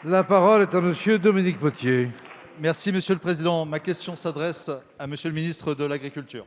La parole est à Monsieur Dominique Potier. Merci Monsieur le Président. Ma question s'adresse à Monsieur le Ministre de l'Agriculture.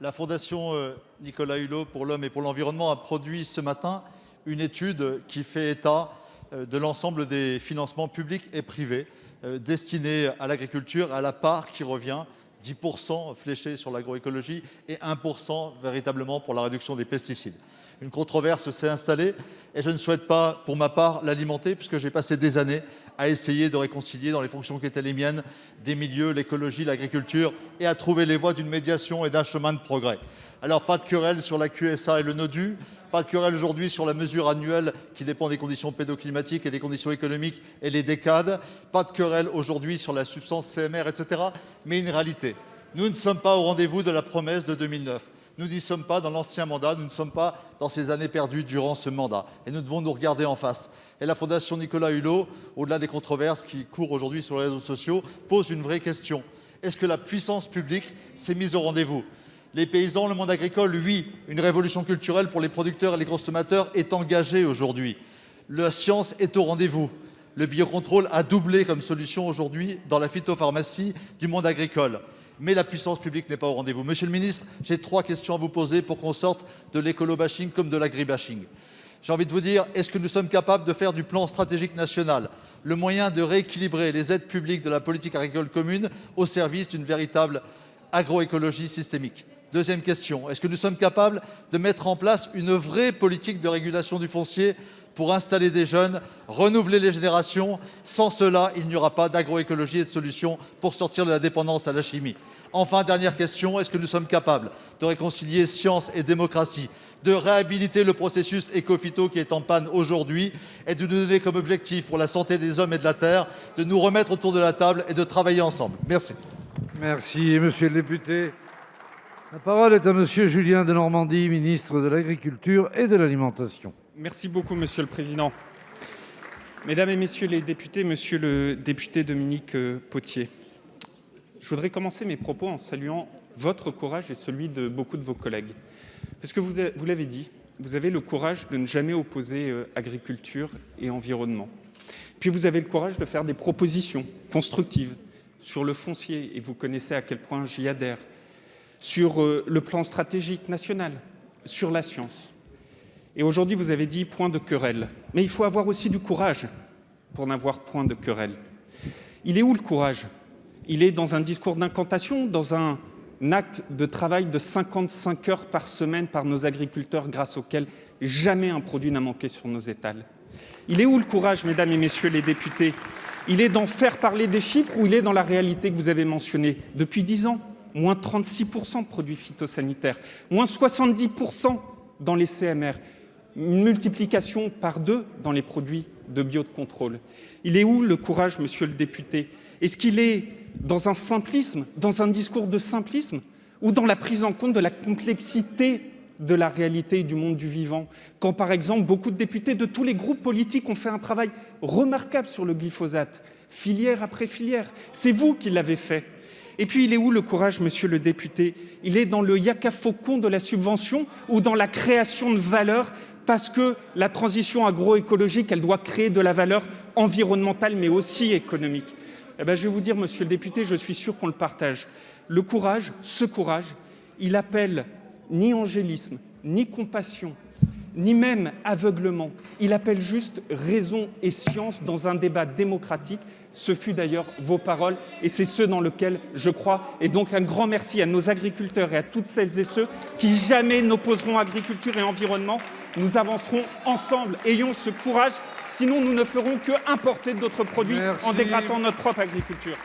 La Fondation Nicolas Hulot pour l'Homme et pour l'Environnement a produit ce matin une étude qui fait état de l'ensemble des financements publics et privés destinés à l'agriculture, à la part qui revient 10% fléchés sur l'agroécologie et 1% véritablement pour la réduction des pesticides. Une controverse s'est installée et je ne souhaite pas, pour ma part, l'alimenter puisque j'ai passé des années à essayer de réconcilier dans les fonctions qui étaient les miennes des milieux, l'écologie, l'agriculture et à trouver les voies d'une médiation et d'un chemin de progrès. Alors pas de querelle sur la QSA et le NODU, pas de querelle aujourd'hui sur la mesure annuelle qui dépend des conditions pédoclimatiques et des conditions économiques et les décades, pas de querelle aujourd'hui sur la substance CMR, etc. Mais une réalité. Nous ne sommes pas au rendez-vous de la promesse de 2009. Nous n'y sommes pas dans l'ancien mandat, nous ne sommes pas dans ces années perdues durant ce mandat. Et nous devons nous regarder en face. Et la Fondation Nicolas Hulot, au-delà des controverses qui courent aujourd'hui sur les réseaux sociaux, pose une vraie question. Est-ce que la puissance publique s'est mise au rendez-vous ? Les paysans, le monde agricole, oui, une révolution culturelle pour les producteurs et les consommateurs est engagée aujourd'hui. La science est au rendez-vous. Le biocontrôle a doublé comme solution aujourd'hui dans la phytopharmacie du monde agricole. Mais la puissance publique n'est pas au rendez-vous. Monsieur le ministre, j'ai 3 questions à vous poser pour qu'on sorte de l'écolo-bashing comme de l'agri-bashing. J'ai envie de vous dire, est-ce que nous sommes capables de faire du plan stratégique national le moyen de rééquilibrer les aides publiques de la politique agricole commune au service d'une véritable agroécologie systémique ? Deuxième question, est-ce que nous sommes capables de mettre en place une vraie politique de régulation du foncier pour installer des jeunes, renouveler les générations? Sans cela, il n'y aura pas d'agroécologie et de solutions pour sortir de la dépendance à la chimie. Enfin, dernière question, est-ce que nous sommes capables de réconcilier science et démocratie, de réhabiliter le processus éco-phyto qui est en panne aujourd'hui et de nous donner comme objectif pour la santé des hommes et de la terre de nous remettre autour de la table et de travailler ensemble? Merci. Merci, monsieur le député. La parole est à monsieur Julien Denormandie, ministre de l'Agriculture et de l'Alimentation. Merci beaucoup, Monsieur le Président. Mesdames et Messieurs les députés, Monsieur le député Dominique Potier, je voudrais commencer mes propos en saluant votre courage et celui de beaucoup de vos collègues. Parce que vous l'avez dit, vous avez le courage de ne jamais opposer agriculture et environnement. Puis vous avez le courage de faire des propositions constructives sur le foncier, et vous connaissez à quel point j'y adhère, sur le plan stratégique national, sur la science. Et aujourd'hui, vous avez dit point de querelle. Mais il faut avoir aussi du courage pour n'avoir point de querelle. Il est où le courage ? Il est dans un discours d'incantation, dans un acte de travail de 55 heures par semaine par nos agriculteurs, grâce auquel jamais un produit n'a manqué sur nos étals. Il est où le courage, mesdames et messieurs les députés ? Il est d'en faire parler des chiffres ou il est dans la réalité que vous avez mentionnée depuis 10 ans ? Moins 36% de produits phytosanitaires, moins 70% dans les CMR, une multiplication par 2 dans les produits de biocontrôle. Il est où le courage, monsieur le député ? Est-ce qu'il est dans un simplisme, dans un discours de simplisme, ou dans la prise en compte de la complexité de la réalité du monde du vivant ? Quand, par exemple, beaucoup de députés de tous les groupes politiques ont fait un travail remarquable sur le glyphosate, filière après filière, c'est vous qui l'avez fait. Et puis, il est où le courage, monsieur le député ? Il est dans le yaka faucon de la subvention ou dans la création de valeur, parce que la transition agroécologique, elle doit créer de la valeur environnementale, mais aussi économique. Eh bien, je vais vous dire, monsieur le député, je suis sûr qu'on le partage. Le courage, ce courage, il appelle ni angélisme, ni compassion, ni même aveuglement. Il appelle juste raison et science dans un débat démocratique. Ce fut d'ailleurs vos paroles et c'est ce dans lequel je crois. Et donc un grand merci à nos agriculteurs et à toutes celles et ceux qui jamais n'opposeront agriculture et environnement. Nous avancerons ensemble, ayons ce courage, sinon nous ne ferons que importer d'autres produits en dégradant notre propre agriculture.